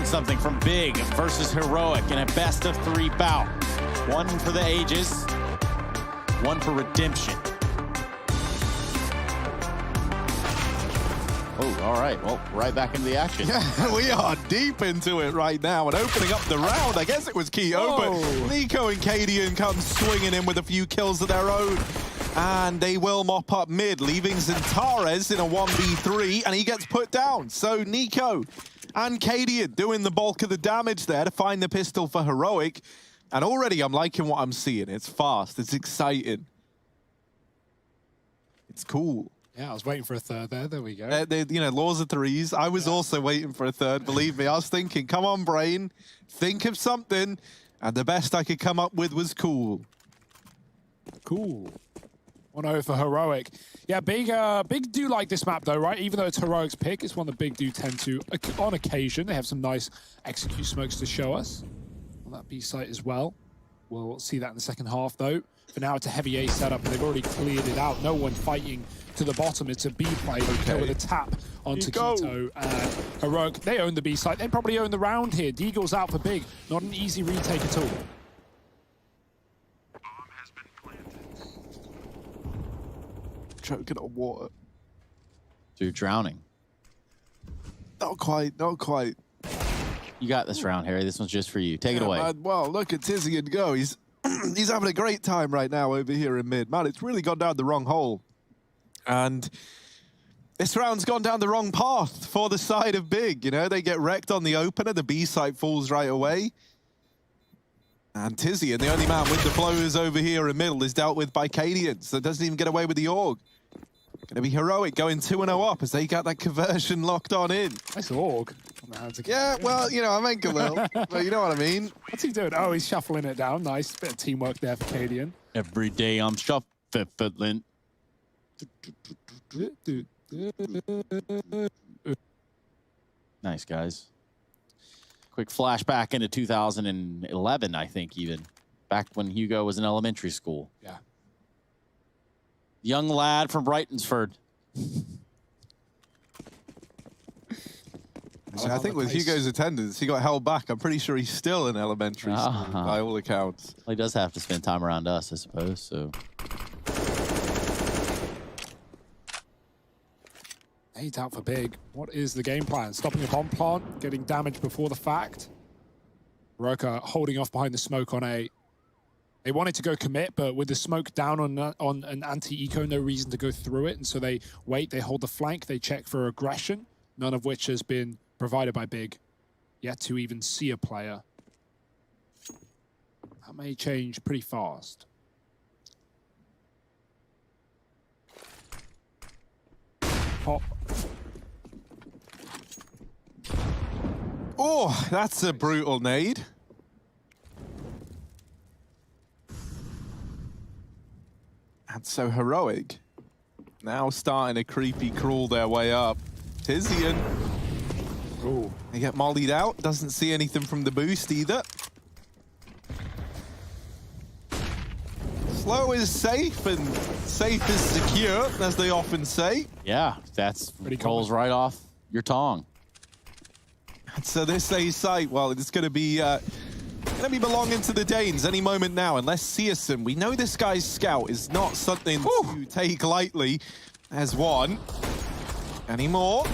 learn something from Big versus Heroic in a best-of-3 bout. One for the ages, one for redemption. Oh, all right. Well, right back into the action. Yeah, we are deep into it right now and opening up the round. I guess it was Keto, but Nico and Cadian come swinging in with a few kills of their own. And they will mop up mid, leaving Xantares in a 1v3, and he gets put down. So Nico and Cadian doing the bulk of the damage there to find the pistol for Heroic. And already I'm liking what I'm seeing. It's fast, it's exciting. It's cool. Yeah, I was waiting for a third there. There we go. You know, laws of threes. I was also waiting for a third, believe me. I was thinking, come on, brain, think of something. And the best I could come up with was cool. Cool. 1-0 for Heroic. Yeah, Big do like this map though, right? Even though it's Heroic's pick, it's one that Big do tend to, on occasion. They have some nice execute smokes to show us on that B site as well. We'll see that in the second half though. For now, it's a heavy A setup, and they've already cleared it out. No one fighting to the bottom. It's a B play with a tap onto Keto and Heroic. They own the B site. They probably own the round here. Deagle's out for Big. Not an easy retake at all. Choking on water. So you're drowning. Not quite, not quite. You got this round, Harry. This one's just for you. Take it away. Man, well, look at Tizian go. He's he's having a great time right now over here in mid. Man, it's really gone down the wrong hole. And this round's gone down the wrong path for the side of Big. You know, they get wrecked on the opener. The B site falls right away. And Tizian, the only man with the flows over here in middle, is dealt with by Cadian, so doesn't even get away with the AUG. Gonna be Heroic going 2-0 up as they got that conversion locked on in. Nice AUG. Yeah, well, you know, I meant Galil, but you know what I mean. What's he doing? Oh, he's shuffling it down. Nice bit of teamwork there for Cadian. Every day I'm shuffling. Nice, guys. Quick flashback into 2011, I think, even. Back when Hugo was in elementary school. Yeah. Young lad from Brightonsford. I think with Hugo's attendance, he got held back. I'm pretty sure he's still in elementary school, by all accounts. Well, he does have to spend time around us, I suppose, so. Eight out for Big. What is the game plan? Stopping a bomb plant, getting damage before the fact. Roka holding off behind the smoke on A. They wanted to go commit, but with the smoke down on an anti-eco, no reason to go through it. And so they wait, they hold the flank, they check for aggression, none of which has been provided by Big. Yet to even see a player. That may change pretty fast. Pop. Oh, that's a brutal nade. And so Heroic now starting to creepy crawl their way up. Tizian. Ooh. They get mollied out. Doesn't see anything from the boost either. Slow is safe and safe is secure, as they often say. Yeah, that's rolls right off your tongue. So this A site, well, it's going to be belonging to the Danes any moment now, unless Searson. We know this guy's scout is not something to take lightly. There's one. Any more?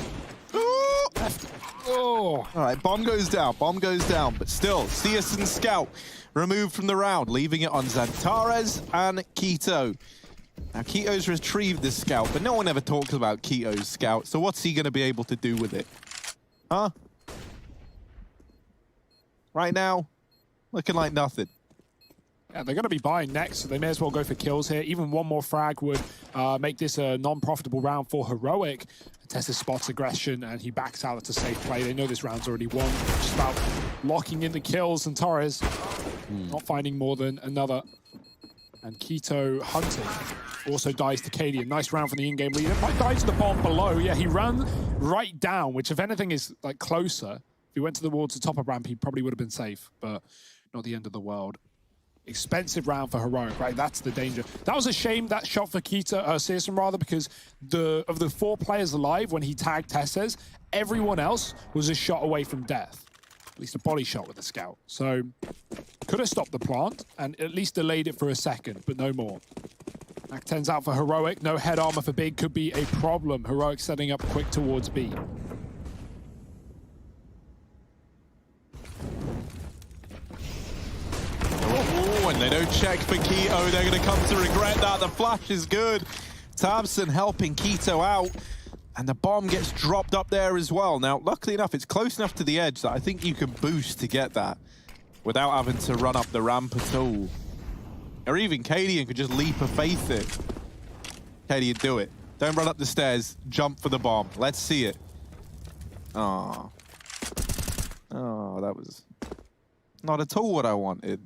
Oh. All right, bomb goes down, but still, Searson's scout removed from the round, leaving it on Xantares and Keto. Now, Keto's retrieved the scout, but no one ever talks about Keto's scout, so what's he going to be able to do with it? Huh? Right now, looking like nothing. Yeah, they're going to be buying next, so they may as well go for kills here. Even one more frag would make this a non-profitable round for Heroic. Tessa spots aggression, and he backs out at a safe play. They know this round's already won. Just about locking in the kills, and Torres not finding more than another. And Keto hunting also dies to Cadian. Nice round from the in-game leader. Might die to the bomb below. Yeah, he ran right down, which if anything is like closer. If he went towards the top of ramp, he probably would have been safe, but not the end of the world. Expensive round for Heroic, right? That's the danger. That was a shame, that shot for Keto, Searson rather, because of the 4 players alive when he tagged Tesses, everyone else was a shot away from death. at least a body shot with the scout. So could have stopped the plant and at least delayed it for a second, but no more. Mac 10's out for Heroic. No head armor for Big could be a problem. Heroic setting up quick towards B. Oh, and they don't check for Keto. They're going to come to regret that. The flash is good. Tabson helping Keto out. And the bomb gets dropped up there as well. Now, luckily enough, it's close enough to the edge that I think you can boost to get that without having to run up the ramp at all. Or even Cadian could just leap of faith it. Cadian, do it. Don't run up the stairs. Jump for the bomb. Let's see it. Oh. Oh, that was not at all what I wanted.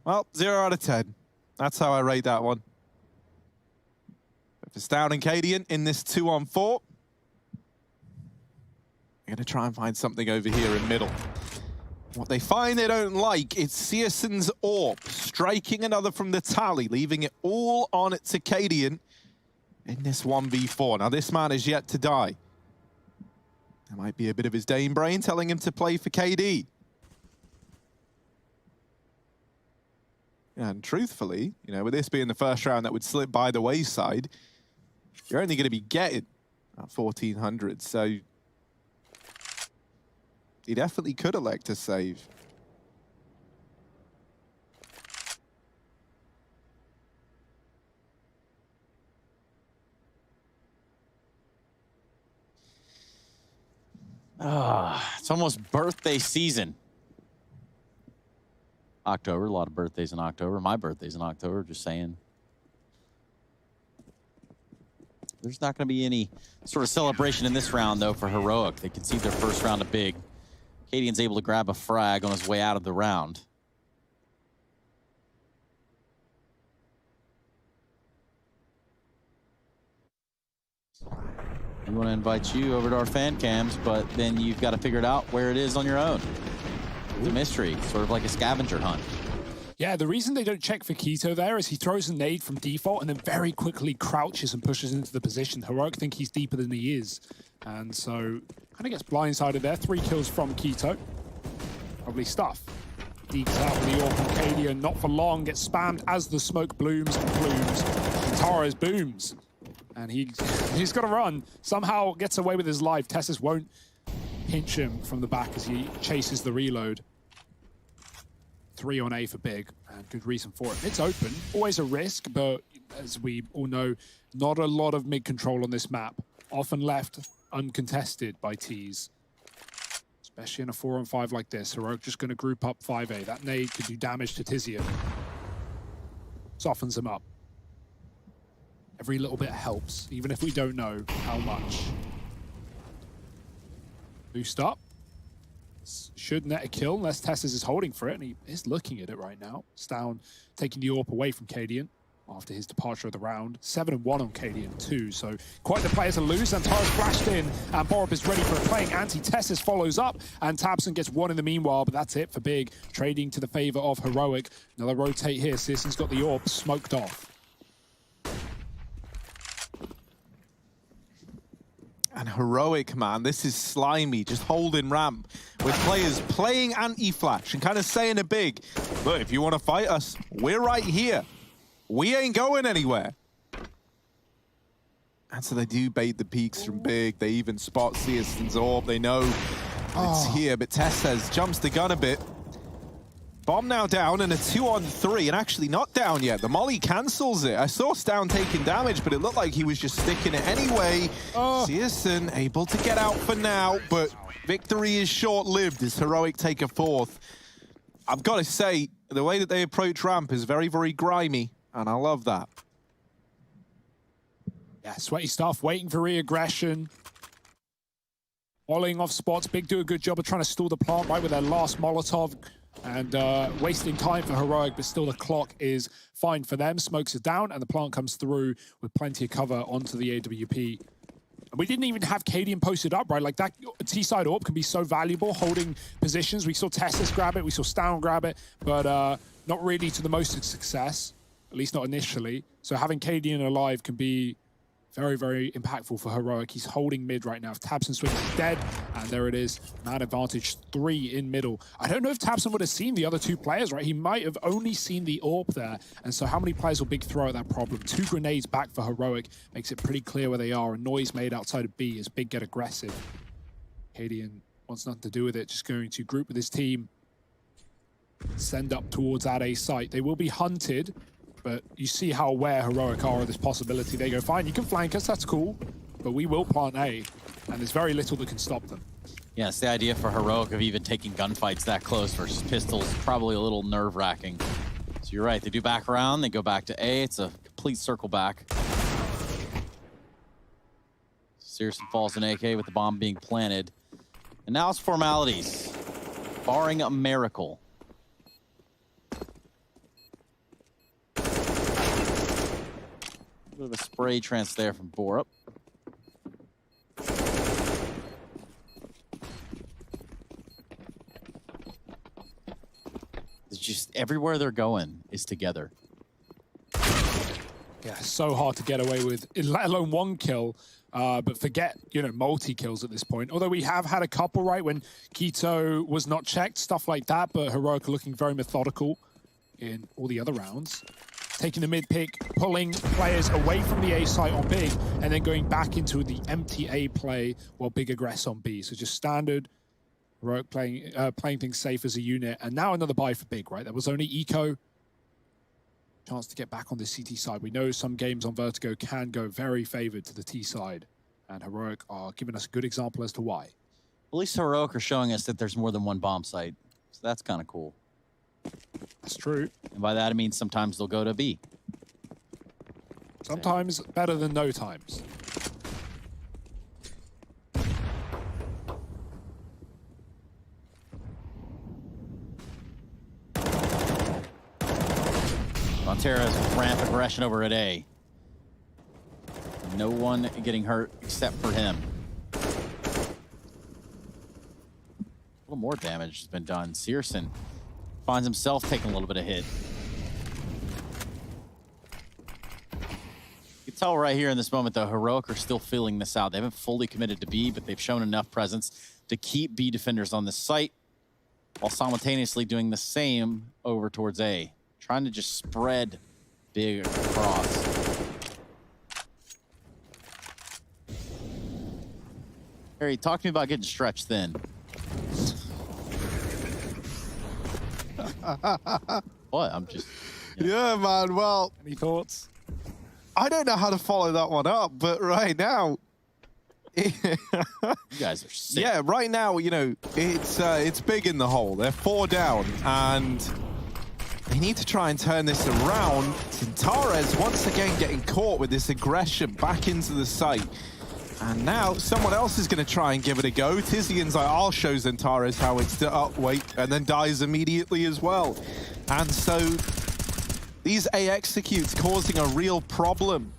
Well, 0 out of 10. That's how I rate that one. For Stout and Cadian in this 2-on-4. They're going to try and find something over here in middle. What they find they don't like, it's Searson's AWP, striking another from the tally, leaving it all on it to Cadian in this 1v4. Now, this man is yet to die. There might be a bit of his Dane brain telling him to play for KD. And truthfully, you know, with this being the first round that would slip by the wayside, you're only going to be getting 1,400, so he definitely could elect to save. It's almost birthday season. October, a lot of birthdays in October. My birthday's in October, just saying. There's not going to be any sort of celebration in this round, though, for Heroic. They concede their first round of Big. Cadian's able to grab a frag on his way out of the round. We want to invite you over to our fan cams, but then you've got to figure it out where it is on your own. It's a mystery, sort of like a scavenger hunt. Yeah, the reason they don't check for Keto there is he throws a nade from default and then very quickly crouches and pushes into the position. Heroic think he's deeper than he is. And so kind of gets blindsided there. 3 kills from Keto. Probably stuff. Deeks out with the AWP from Cadian. Not for long. Gets spammed as the smoke blooms and plumes. And Tara's booms. And he's got to run. Somehow gets away with his life. Tessus won't pinch him from the back as he chases the reload. 3 on A for Big, and good reason for it. It's open, always a risk, but as we all know, not a lot of mid control on this map. Often left uncontested by T's. Especially in a 4-on-5 like this. Heroic just going to group up 5A. That nade could do damage to Tizian. Softens him up. Every little bit helps, even if we don't know how much. Boost up. Should net a kill unless Tessus is holding for it, and he is looking at it right now. Stown taking the AWP away from Cadian after his departure of the round. 7-1 on Cadian too, so quite the player to lose. And Tara's flashed in, and Borup is ready for a playing anti. Tessus follows up, and Tabson gets 1 in the meanwhile, but that's it for Big. Trading to the favor of Heroic. Another rotate here. Searson's got the AWP smoked off. And Heroic, man, this is slimy, just holding ramp with players playing anti-flash and kind of saying to Big, look, if you want to fight us, we're right here. We ain't going anywhere. And so they do bait the peaks from Big. They even spot Searson's AWP. They know it's here, but Tess says, jumps the gun a bit. Bomb now down and a 2-on-3, and actually not down yet. The molly cancels it. I saw Stown taking damage, but it looked like he was just sticking it anyway. Searson able to get out for now, but victory is short-lived as Heroic take a 4th. I've got to say, the way that they approach ramp is very, very grimy, and I love that. Yeah, sweaty stuff, waiting for re-aggression. Volleying off spots. Big do a good job of trying to stall the plant right with their last Molotov. And wasting time for Heroic, but still the clock is fine for them. Smokes is down, and the plant comes through with plenty of cover onto the AWP. And we didn't even have Cadian posted up, right? Like that T-side AWP can be so valuable, holding positions. We saw Tessus grab it, we saw Stown grab it, but not really to the most success, at least not initially. So having Cadian alive can be very, very impactful for Heroic. He's holding mid right now. If Tabson swings dead, and there it is. Man advantage 3 in middle. I don't know if Tabson would have seen the other 2 players, right? He might have only seen the AWP there. And so how many players will Big throw at that problem? 2 grenades back for Heroic. Makes it pretty clear where they are. A noise made outside of B as Big get aggressive. Cadian wants nothing to do with it. Just going to group with his team. Send up towards that A site. They will be hunted. But you see how aware Heroic are of this possibility. They go, fine, you can flank us, that's cool. But we will plant A, and there's very little that can stop them. Yeah, it's the idea for Heroic of even taking gunfights that close versus pistols. Probably a little nerve-wracking. So you're right, they do back around, they go back to A. It's a complete circle back. Searson falls in AK with the bomb being planted. And now it's formalities, barring a miracle. A bit of a spray trance there from Borup. It's just everywhere they're going is together. Yeah, so hard to get away with, let alone 1 kill. But forget, multi-kills at this point. Although we have had a couple, right, when Keto was not checked, stuff like that. But Heroic looking very methodical in all the other rounds. Taking the mid pick, pulling players away from the A site on Big, and then going back into the empty A play while Big aggress on B. So just standard Heroic playing things safe as a unit. And now another buy for Big, right? That was only Eco. Chance to get back on the CT side. We know some games on Vertigo can go very favored to the T side. And Heroic are giving us a good example as to why. At least Heroic are showing us that there's more than 1 bomb site. So that's kind of cool. That's true. And by that, it means sometimes they'll go to B. Sometimes better than no times. Montera's ramp aggression over at A. No one getting hurt except for him. A little more damage has been done. Searson finds himself taking a little bit of hit. You can tell right here in this moment, though, Heroic are still feeling this out. They haven't fully committed to B, but they've shown enough presence to keep B defenders on this site while simultaneously doing the same over towards A. Trying to just spread Big across. Harry, talk to me about getting stretched thin. What? I'm just... Yeah, man, well... Any thoughts? I don't know how to follow that one up, but right now... You guys are sick. Yeah, right now, it's Big in the hole. They're 4 down, and they need to try and turn this around. Zentares once again getting caught with this aggression back into the site. And now someone else is going to try and give it a go. Tizian's like, I'll show Zentares how it's wait, and then dies immediately as well. And so these A executes causing a real problem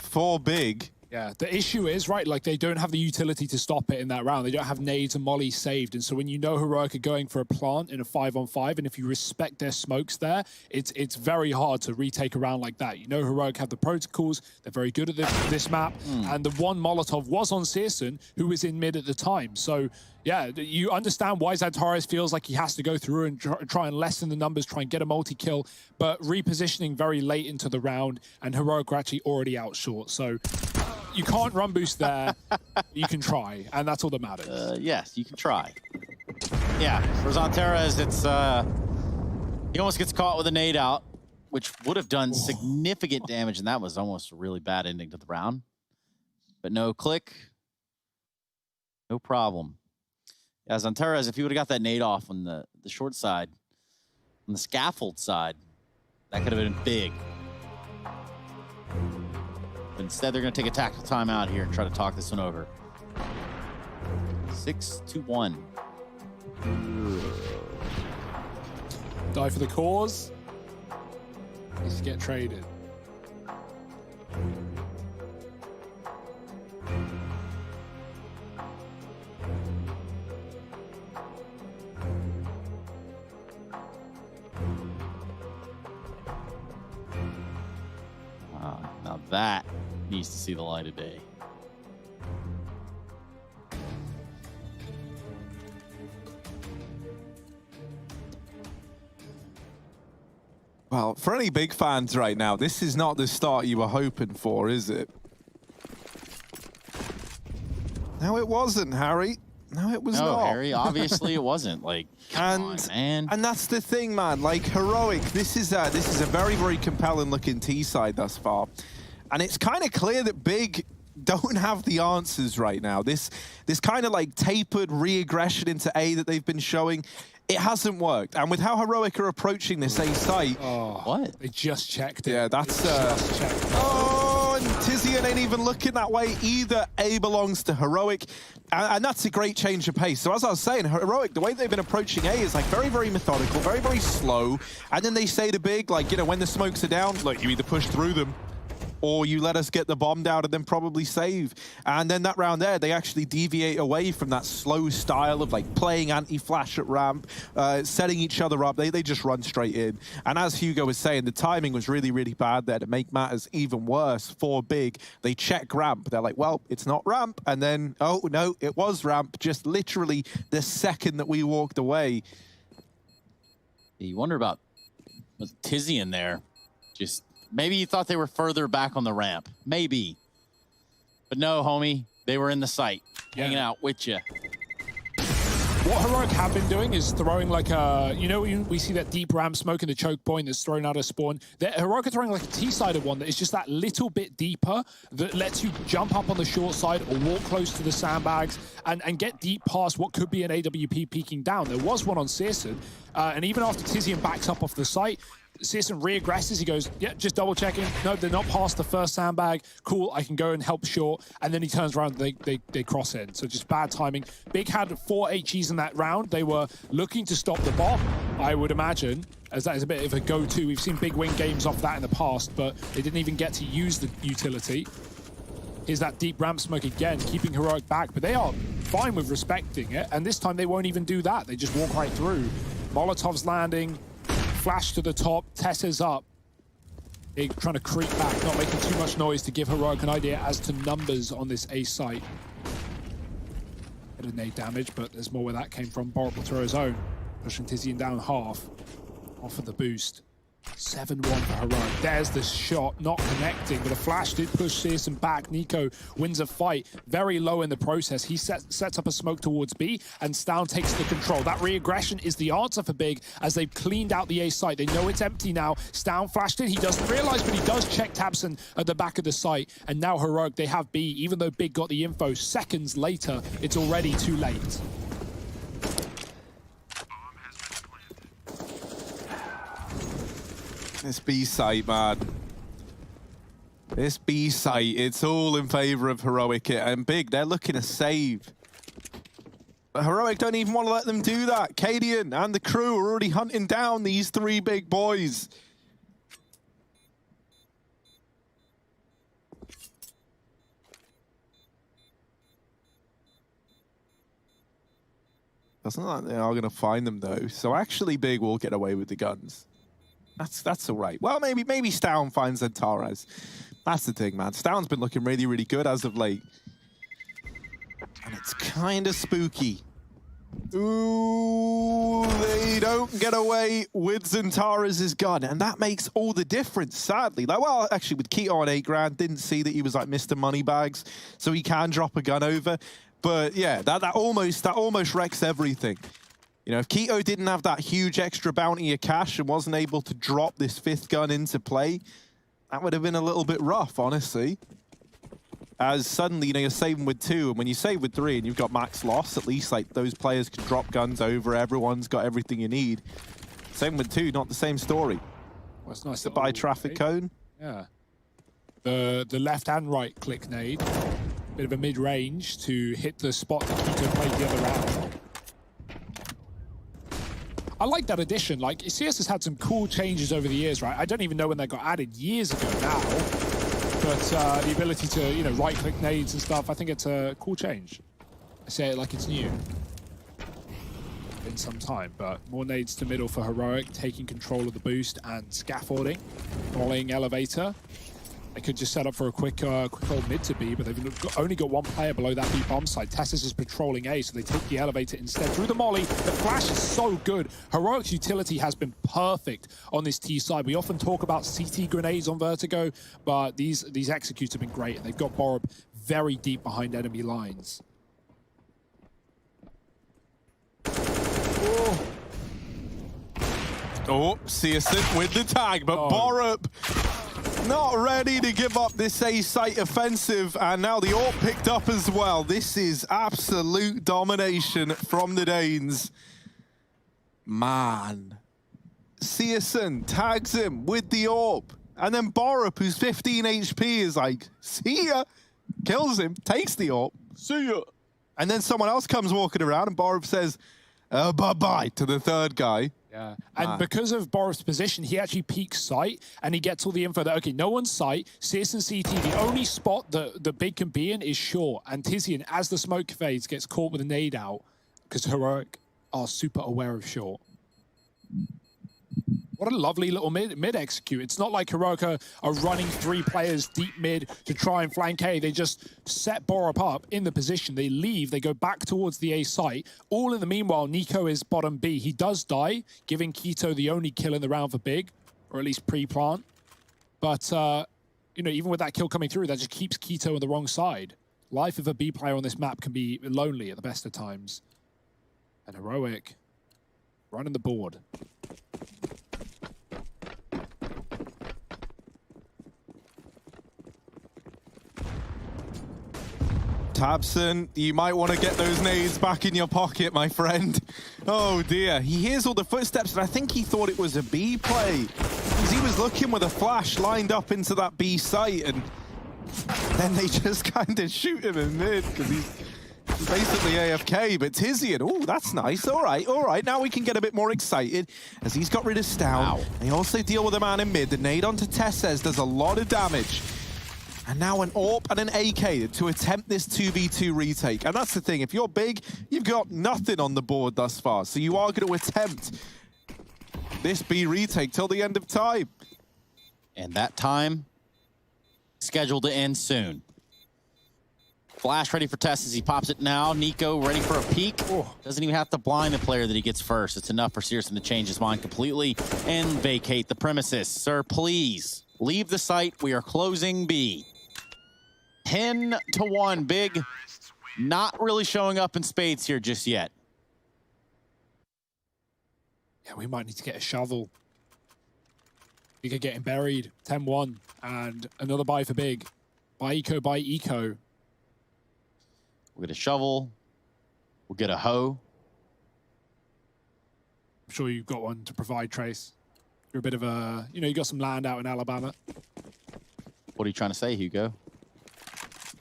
for Big. Yeah, the issue is, right, like they don't have the utility to stop it in that round. They don't have nades and mollies saved. And so when you know Heroic are going for a plant in a 5-on-5, and if you respect their smokes there, it's very hard to retake a round like that. You know Heroic have the protocols. They're very good at this map. And the one Molotov was on Searson, who was in mid at the time. So, yeah, you understand why Zentares feels like he has to go through and try and lessen the numbers, try and get a multi-kill, but repositioning very late into the round, and Heroic are actually already out short. So you can't run boost there. You can try, and that's all that matters. Yes, you can try. Yeah, for Zentares, it's he almost gets caught with a nade out, which would have done significant damage, and that was almost a really bad ending to the round. But no click, no problem. Yeah, Zentares, if he would have got that nade off on the short side, on the scaffold side, that could have been big. But instead, they're going to take a tactical timeout here and try to talk this one over. 6-1. Die for the cause. Needs to get traded. Now that needs to see the light of day. Well, for any big fans right now, this is not the start you were hoping for, is it? No, it wasn't, Harry. No, it was No, not. Harry, obviously it wasn't. Like, come on, man. And that's the thing, man. Like, Heroic, this is a very, very compelling looking T side thus far. And it's kind of clear that Big don't have the answers right now. This kind of like tapered re-aggression into A that they've been showing, it hasn't worked. And with how Heroic are approaching this A site... Oh, what? They just checked it. Yeah, that's... Just checked it. Oh, and Tizian ain't even looking that way either. A belongs to Heroic, and that's a great change of pace. So as I was saying, Heroic, the way they've been approaching A is like very, very methodical, very, very slow. And then they say to Big, like, you know, when the smokes are down, look, you either push through them or you let us get the bomb down and then probably save. And then that round there, they actually deviate away from that slow style of like playing anti-flash at ramp, setting each other up. They just run straight in. And as Hugo was saying, the timing was really, really bad there to make matters even worse for Big. They check ramp. They're like, well, it's not ramp. And then, oh, no, it was ramp. Just literally the second that we walked away. You wonder about was Tizian there. Just... maybe you thought they were further back on the ramp. Maybe. But no, homie. They were in the site, hanging out with you. What Heroic have been doing is throwing like a, you know, we see that deep ramp smoke in the choke point that's thrown out of spawn. Heroic are throwing like a T-sided one that is just that little bit deeper that lets you jump up on the short side or walk close to the sandbags and get deep past what could be an AWP peeking down. There was one on Searson, and even after Tizian backs up off the site, Searson re-aggresses. He goes, yeah, just double checking. No, they're not past the first sandbag. Cool, I can go and help short. And then he turns around and they cross in. So just bad timing. Big had 4 HEs in that round. They were looking to stop the bomb, I would imagine, as that is a bit of a go-to. We've seen Big win games off that in the past, but they didn't even get to use the utility. Here's that deep ramp smoke again, keeping Heroic back. But they are fine with respecting it. And this time they won't even do that. They just walk right through. Molotov's landing. Flash to the top, Tessa's up. Big trying to creep back, not making too much noise to give Heroic an idea as to numbers on this A site. Bit of nade damage, but there's more where that came from. Borat will throw his own, pushing Tizian down half. Off of the boost. 7-1 for Heroic. There's the shot, not connecting, but a flash did push Searson back. Nico wins a fight, very low in the process. He sets up a smoke towards B, and Stown takes the control. That re-aggression is the answer for Big, as they've cleaned out the A site. They know it's empty now. Stown flashed in. He doesn't realize, but he does check Tabson at the back of the site. And now Heroic, they have B. Even though Big got the info seconds later, it's already too late. This B site, man. This B site, it's all in favor of Heroic and Big. They're looking to save. But Heroic don't even want to let them do that. Cadian and the crew are already hunting down these 3 big boys. Doesn't look like they are going to find them, though. So actually, Big will get away with the guns. That's all right. Well, maybe Stown finds Antares. That's the thing, man. Stown's been looking really, really good as of late. And it's kind of spooky. Ooh, they don't get away with Zantares' gun, and that makes all the difference, sadly. Like, well, actually, with Keto on 8 grand, didn't see that he was like Mr. Moneybags, so he can drop a gun over. But yeah, that almost wrecks everything. You know, if Keto didn't have that huge extra bounty of cash and wasn't able to drop this 5th gun into play, that would have been a little bit rough, honestly. As suddenly, you know, you're saving with 2, and when you save with 3 and you've got max loss, at least like those players can drop guns over, everyone's got everything you need. Saving with 2, not the same story. Well, it's nice to buy traffic cone. Yeah. The left and right click nade. Bit of a mid-range to hit the spot that Keto played the other round. I like that addition. Like, CS has had some cool changes over the years, right? I don't even know when they got added, years ago now. But the ability to, you know, right-click nades and stuff, I think it's a cool change. I say it like it's new. In some time, but more nades to middle for Heroic, taking control of the boost and scaffolding. Volleying elevator. They could just set up for a quick old mid to B, but they've only got one player below that B bomb site. Tessus is patrolling A, so they take the elevator instead through the molly. The flash is so good. Heroic's utility has been perfect on this T side. We often talk about CT grenades on Vertigo, but these executes have been great, and they've got Borup very deep behind enemy lines. Oh, Searson with the tag, but Borup not ready to give up this A site offensive, and now the AWP picked up as well. This is absolute domination from the Danes. Man. Searson tags him with the AWP, and then Borup, who's 15 HP, is like, see ya, kills him, takes the AWP, see ya. And then someone else comes walking around, and Borup says, bye-bye to the third guy. Yeah, and because of Borup's position, he actually peeks sight, and he gets all the info that, okay, no one's sight, Searson CT, the only spot that the big can be in is short, and Tizian, as the smoke fades, gets caught with a nade out, because Heroic are super aware of short. What a lovely little mid execute. It's not like Heroic are running 3 players deep mid to try and flank A. They just set Borup up in the position. They leave. They go back towards the A site. All in the meanwhile, Nico is bottom B. He does die, giving Quito the only kill in the round for Big, or at least pre-plant. But, you know, even with that kill coming through, that just keeps Quito on the wrong side. Life of a B player on this map can be lonely at the best of times. And Heroic running the board. Tabson, you might want to get those nades back in your pocket, my friend. Oh dear, he hears all the footsteps, and I think he thought it was a B play, because he was looking with a flash lined up into that B site, and then they just kind of shoot him in mid, because he's basically AFK. But Tizian, oh, that's nice. All right, now we can get a bit more excited, as he's got rid of Stout. Wow. They also deal with a man in mid. The nade onto Tesses does a lot of damage. And now an AWP and an AK to attempt this 2v2 retake. And that's the thing, if you're big, you've got nothing on the board thus far. So you are going to attempt this B retake till the end of time. And that time, scheduled to end soon. Flash ready for Tess as he pops it now. Nico ready for a peek. Doesn't even have to blind the player that he gets first. It's enough for Searson to change his mind completely and vacate the premises. Sir, please leave the site. We are closing B. 10-1, Big. Not really showing up in spades here just yet. Yeah, we might need to get a shovel. Big are getting buried. 10-1, and another buy for Big. Buy eco. We'll get a shovel. We'll get a hoe. I'm sure you've got one to provide, Trace. You're a bit of a, you know, you got some land out in Alabama. What are you trying to say, Hugo?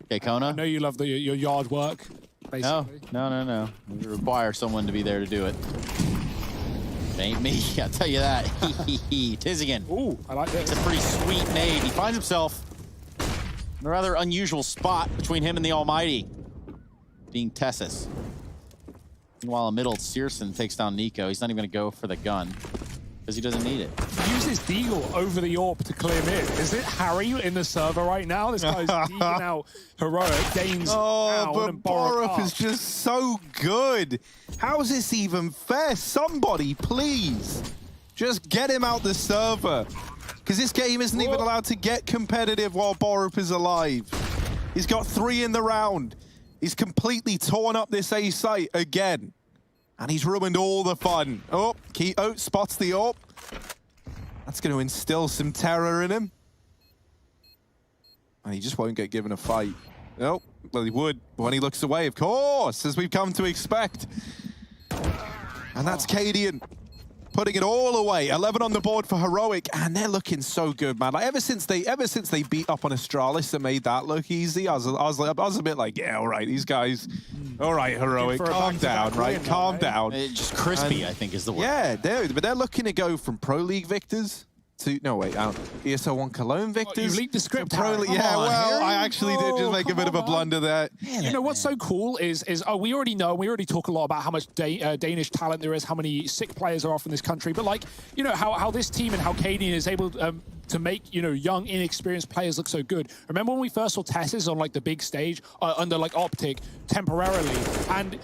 Okay, Kona? I know you love your yard work, basically. No. We require someone to be there to do it. It ain't me, I'll tell you that. Tizian. Ooh, I like this. It's a pretty sweet nade. He finds himself in a rather unusual spot between him and the Almighty, being Tessus. Meanwhile, in the middle, Searson takes down Nico. He's not even going to go for the gun, because he doesn't need it. Uses Deagle over the AWP to clear mid. Is it Harry in the server right now? This guy's dealing out Heroic, Dane's down, but and Borup is just so good. How is this even fair? Somebody, please, just get him out the server, because this game isn't even allowed to get competitive while Borup is alive. He's got 3 in the round. He's completely torn up this A site again. And he's ruined all the fun. Oh, Quito spots the AWP. That's going to instill some terror in him. And he just won't get given a fight. Oh, well, he would when he looks away, of course, as we've come to expect. And that's Cadian putting it all away. 11 on the board for Heroic, and they're looking so good, man. Like, ever since they beat up on Astralis and made that look easy, I was a bit like, yeah, all right, these guys. All right, Heroic, calm down, right? Calm down. Just crispy, I think, is the word. Yeah, but they're looking to go from Pro League victors to, no, wait, ESL 1 Cologne victors. You leaked the script, Yeah, well, I actually did just make a bit of a blunder there. You know, what's so cool is we already know, we already talk a lot about how much Danish talent there is, how many sick players are off in this country, but like, you know, how this team and how Cadian is able to make, you know, young, inexperienced players look so good. Remember when we first saw Tesses on like the big stage under like Optic temporarily, and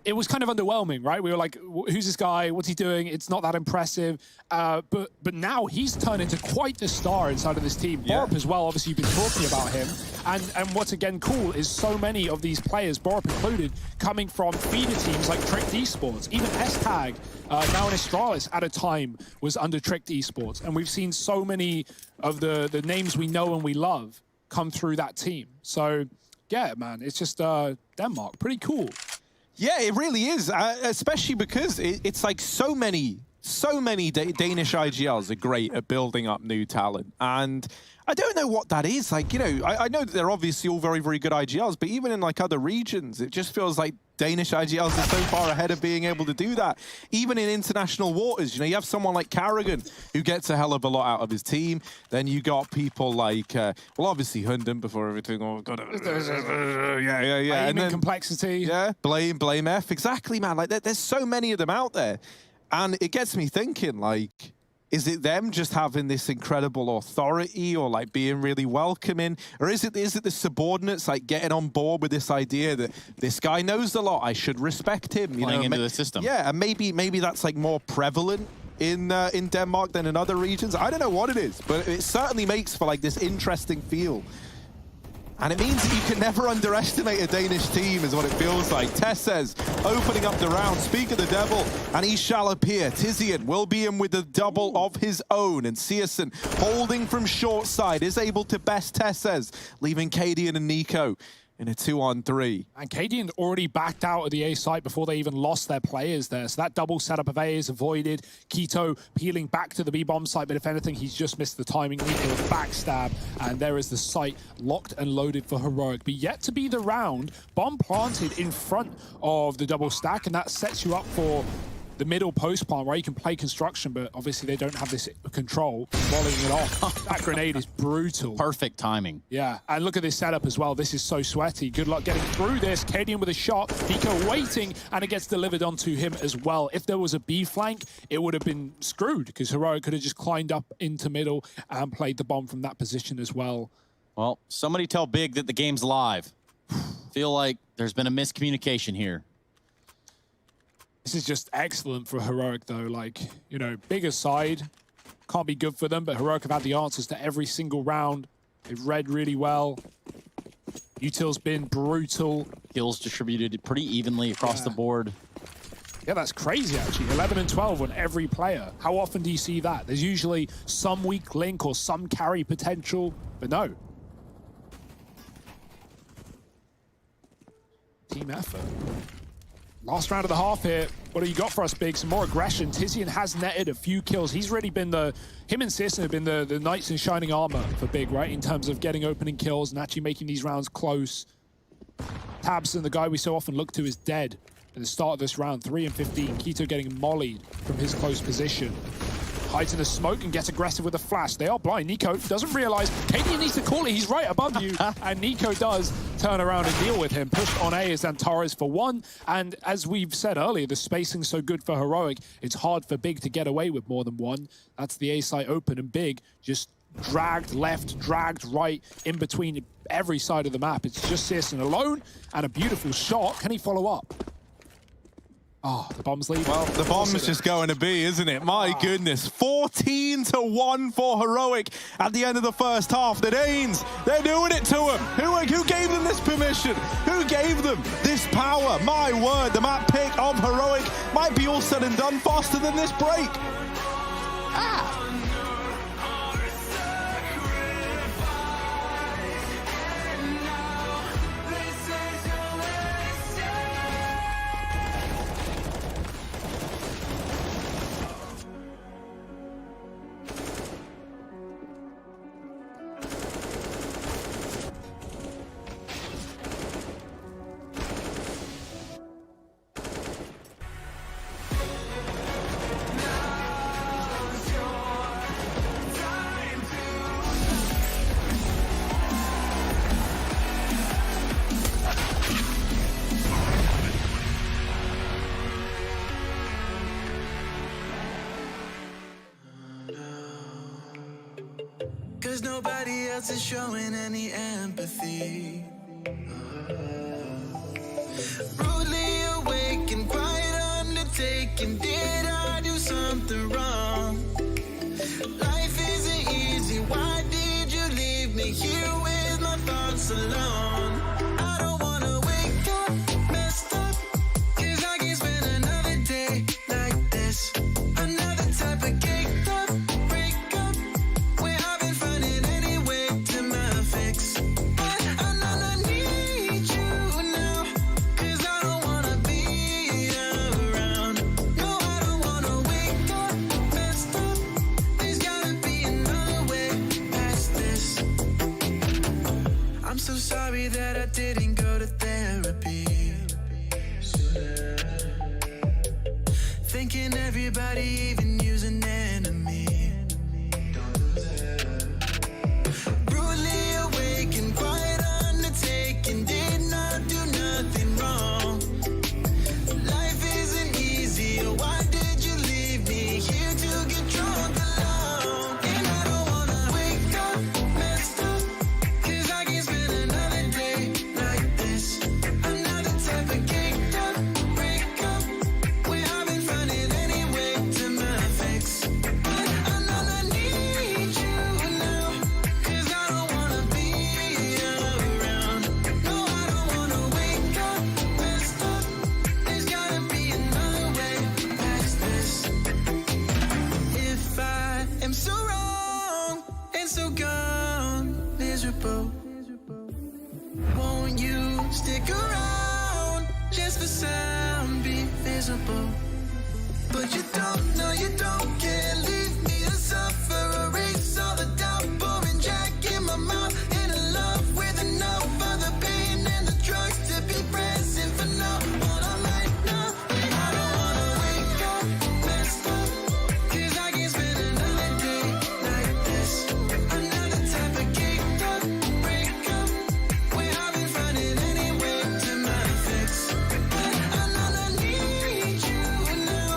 it was kind of underwhelming, right? We were like, who's this guy? What's he doing? It's not that impressive. But now he's turned into quite the star inside of this team. Yeah. Borup as well, obviously you've been talking about him. And what's again cool is so many of these players, Borup included, coming from feeder teams like Tricked Esports. Even S-Tag, now in Astralis at a time, was under Tricked Esports. And we've seen so many of the names we know and we love come through that team. So yeah, man, it's just Denmark, pretty cool. Yeah, it really is, especially because it's like so many Danish IGLs are great at building up new talent. And I don't know what that is. Like, you know, I know that they're obviously all very, very good IGLs, but even in like other regions, it just feels like Danish IGLs are so far ahead of being able to do that. Even in international waters, you know, you have someone like Carrigan who gets a hell of a lot out of his team. Then you got people like, well, obviously Hundem before everything. Oh, God. Yeah. And then complexity. Yeah, blame F. Exactly, man. Like, there's so many of them out there. And it gets me thinking, like, is it them just having this incredible authority or like being really welcoming? Or is it the subordinates like getting on board with this idea that this guy knows a lot, I should respect him? You Playing know, into the system. Yeah, and maybe that's like more prevalent in Denmark than in other regions. I don't know what it is, but it certainly makes for like this interesting feel. And it means that you can never underestimate a Danish team, is what it feels like. Tess says, opening up the round, speak of the devil, and he shall appear. Tizian will be in with a double of his own, and Searson, holding from short side, is able to best Tess says, leaving Cadian and Nico in a 2-on-3. And Cadian already backed out of the A site before they even lost their players there. So that double setup of A is avoided. Keto peeling back to the B-bomb site, but if anything, he's just missed the timing. Nico with backstab, and there is the site locked and loaded for Heroic. But yet to be the round, bomb planted in front of the double stack, and that sets you up for the middle post plant where you can play construction, but obviously they don't have this control, volleying it off. That grenade is brutal. Perfect timing. Yeah, and look at this setup as well. This is so sweaty. Good luck getting through this. Cadian with a shot. Nico waiting, and it gets delivered onto him as well. If there was a B flank, it would have been screwed, because Heroic could have just climbed up into middle and played the bomb from that position as well. Well, somebody tell Big that the game's live. Feel like there's been a miscommunication here. This is just excellent for Heroic, though. Like, you know, bigger side, can't be good for them, but Heroic have had the answers to every single round. They've read really well. Util's been brutal. Kills distributed pretty evenly across the board. Yeah, that's crazy, actually. 11 and 12 on every player. How often do you see that? There's usually some weak link or some carry potential, but no. Team effort. Last round of the half here. What do you got for us, Big? Some more aggression. Tizian has netted a few kills. He's really been him and Searson have been the knights in shining armor for Big, right? In terms of getting opening kills and actually making these rounds close. Tabson, the guy we so often look to, is dead at the start of this round. 3 and 15. Keto getting mollied from his close position. Hides in the smoke and gets aggressive with a flash. They are blind. Nico doesn't realize Cadian needs to call it. He's right above you. And Nico does turn around and deal with him. Push on A is Antares for 1. And as we've said earlier, the spacing's so good for Heroic, it's hard for Big to get away with more than 1. That's the A site open, and Big just dragged left, dragged right, in between every side of the map. It's just Searson alone, and a beautiful shot. Can he follow up? Oh, the bomb's leaving. Well, the bomb's just going to be, isn't it? My goodness. 14-1 for Heroic at the end of the first half. The Danes, they're doing it to him. Who gave them this permission? Who gave them this power? My word, the map pick of Heroic might be all said and done faster than this break. 'cause nobody else is showing any empathy. Rudely awake and quiet undertaking. Did I do something wrong? Life isn't easy. Why did you leave me here with my thoughts alone? I don't wanna wake up messed up, 'cause I can't spend another day like this. Another type of caked up breakup, where I've been finding any way to my fix. But I need you now, 'cause I don't wanna be around. No, I don't wanna wake up messed up. There's gotta be another way past this. I'm so sorry that I didn't go to therapy. Thinking everybody, even you's an enemy. Brutally awake and quiet undertaking. Did not do nothing wrong. Life isn't easy. Why did you leave me here to get drunk alone? And I don't wanna wake up messed up, 'cause I can't spend another day like this. Another type of caked up breakup, where I've been finding any way to my fix. But I need you now, 'cause I don't wanna be around. No, I don't wanna wake up messed up. There's gotta be another way past this. If I am so wrong and so gone, miserable, won't you stick around just for some be visible? But you don't, no you don't, can't leave me to suffer. Erase all the doubt, pouring Jack in my mouth. In a love with enough of the pain and the drugs to be present for now. All I'm right now, I don't wanna wake up messed up, 'cause I can't spend another day like this. Another type of caked up breakup, where I've been finding any way to my fix. But I need you now,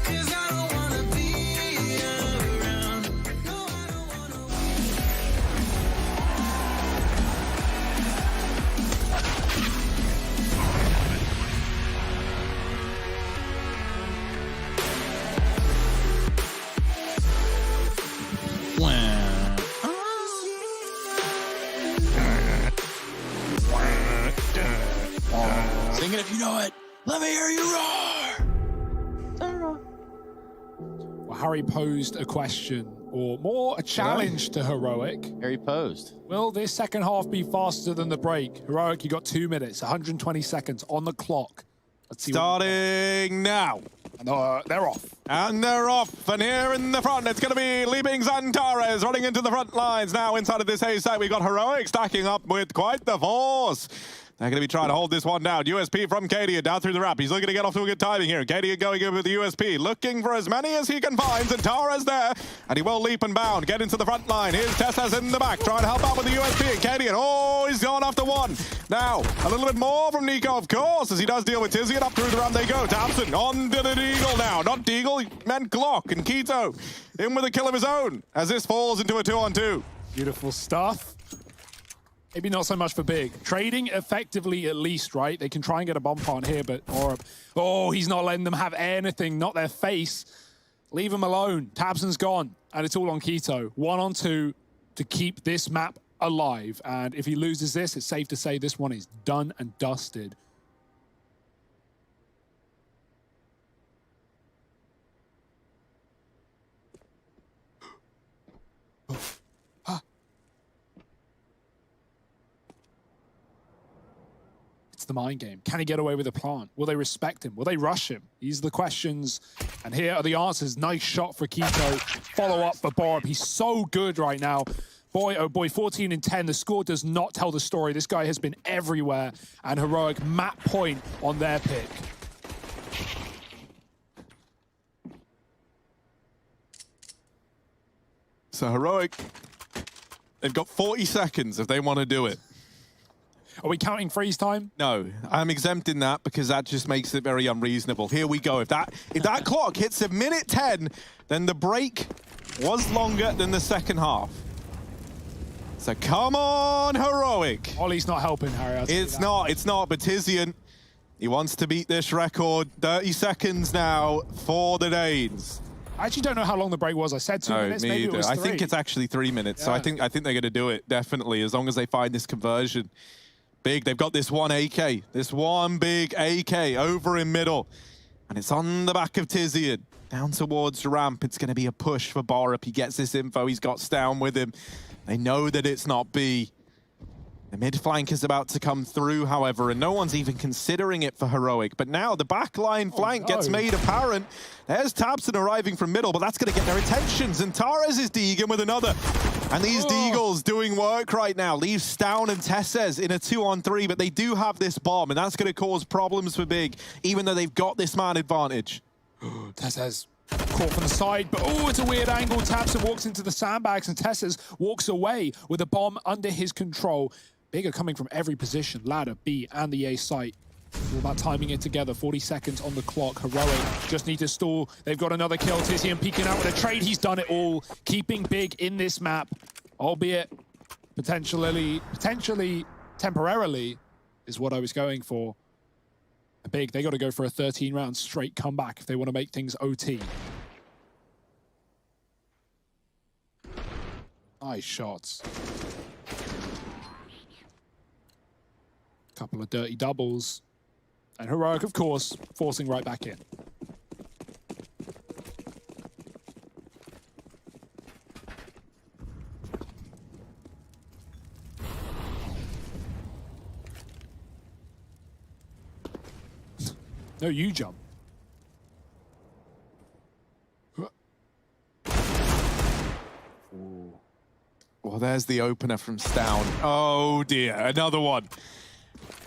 'cause I don't wanna be around. No, I don't wanna. Sing it if you know it. Let me hear you roar. Well, Harry posed a question, or more a challenge to Heroic. Harry posed. Will this second half be faster than the break? Heroic, you got 2 minutes, 120 seconds on the clock. Let's see. Starting now. And they're off. And they're off, and here in the front, it's going to be Leaping Zantares running into the front lines. Now inside of this haystack, we've got Heroic stacking up with quite the force. They're going to be trying to hold this one down. USP from Kadia down through the ramp. He's looking to get off to a good timing here. Kadia going in with the USP, looking for as many as he can find. Zantares there, and he will leap and bound, get into the front line. Here's Tessa's in the back, trying to help out with the USP. And Kadia, oh, he's gone after one. Now, a little bit more from Nico, of course, as he does deal with Tizzy, and up through the ramp they go. Thompson on to the Deagle now. Not Deagle, he meant Glock, and Keto in with a kill of his own, as this falls into a 2-on-2. Beautiful stuff. Maybe not so much for Big. Trading effectively at least, right? They can try and get a bump on here, but... oh, he's not letting them have anything, not their face. Leave him alone. Tabson's gone, and it's all on Keto. 1-on-2 to keep this map alive. And if he loses this, it's safe to say this one is done and dusted. The mind game. Can he get away with a plant? Will they respect him? Will they rush him? These are the questions, and here are the answers. Nice shot for Keto. Follow up for Borup. He's so good right now. Boy, oh boy, 14 and 10. The score does not tell the story. This guy has been everywhere, and Heroic map point on their pick. So Heroic, they've got 40 seconds if they want to do it. Are we counting freeze time? No, I'm exempting that because that just makes it very unreasonable. Here we go. If that clock hits a minute 10, then the break was longer than the second half. So come on, Heroic. Ollie's not helping, Harry. It's not, but Tizian, he wants to beat this record. 30 seconds now for the Danes. I actually don't know how long the break was. I said 2 minutes, me maybe it either. was 3. I think it's actually 3 minutes, so I think they're going to do it, definitely, as long as they find this conversion. Big, they've got this one AK, this one big AK over in middle, and it's on the back of Tizian. Down towards ramp, it's going to be a push for Borup. He gets this info, he's got Stown with him. They know that it's not B. The mid flank is about to come through, however, and no one's even considering it for Heroic. But now the backline flank gets made apparent. There's Tabson arriving from middle, but that's going to get their attentions. And Tares is Deegan with another. And these Deagles doing work right now. Leaves Stown and Tesses in a 2-on-3, but they do have this bomb, and that's going to cause problems for Big, even though they've got this man advantage. Tesses caught from the side, but it's a weird angle. Tabson walks into the sandbags, and Tesses walks away with a bomb under his control. Big are coming from every position, ladder, B, and the A site. All about timing it together. 40 seconds on the clock. Heroic just need to stall. They've got another kill. Tizian peeking out with a trade. He's done it all. Keeping Big in this map, albeit potentially, temporarily, is what I was going for. Big, they got to go for a 13-round straight comeback if they want to make things OT. Nice shots. Couple of dirty doubles. And Heroic, of course, forcing right back in. No, you jump. Well, there's the opener from Stown. Oh dear, another one.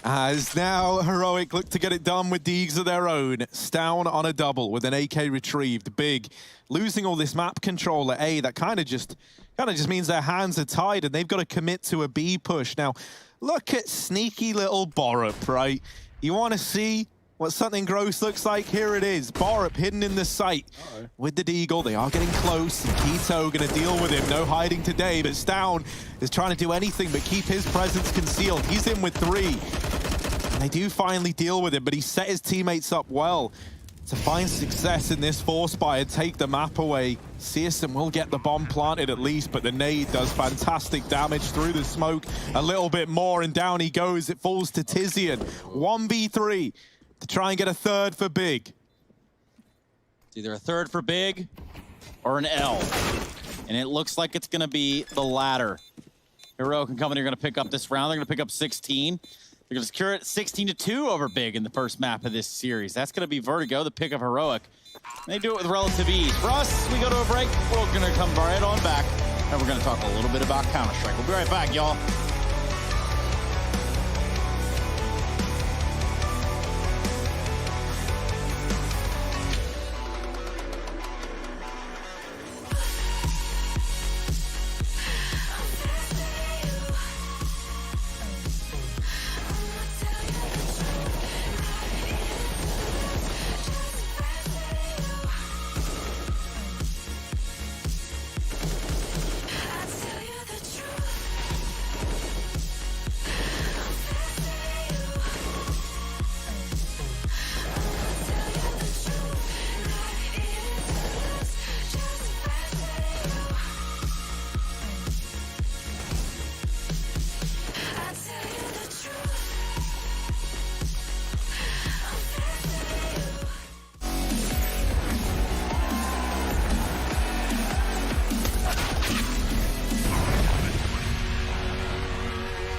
As now Heroic look to get it done with Deegs of their own. Stown on a double with an AK retrieved. Big, losing all this map control at A. That kind of just means their hands are tied and they've got to commit to a B push. Now, look at sneaky little Borup, right? You want to see what something gross looks like? Here it is. Borup hidden in the site with the Deagle. They are getting close. And Keto going to deal with him. No hiding today, but Stown is trying to do anything but keep his presence concealed. He's in with 3. And they do finally deal with him, but he set his teammates up well to find success in this force buy and take the map away. Searson will get the bomb planted at least, but the nade does fantastic damage through the smoke. A little bit more, and down he goes. It falls to Tizian. 1v3. To try and get a third for Big. It's either a third for Big or an L. And it looks like it's going to be the latter. Heroic and company are going to pick up this round. They're going to pick up 16. They're going to secure it 16-2 over Big in the first map of this series. That's going to be Vertigo, the pick of Heroic. They do it with relative ease. For us, we go to a break. We're going to come right on back, and we're going to talk a little bit about Counter-Strike. We'll be right back, y'all.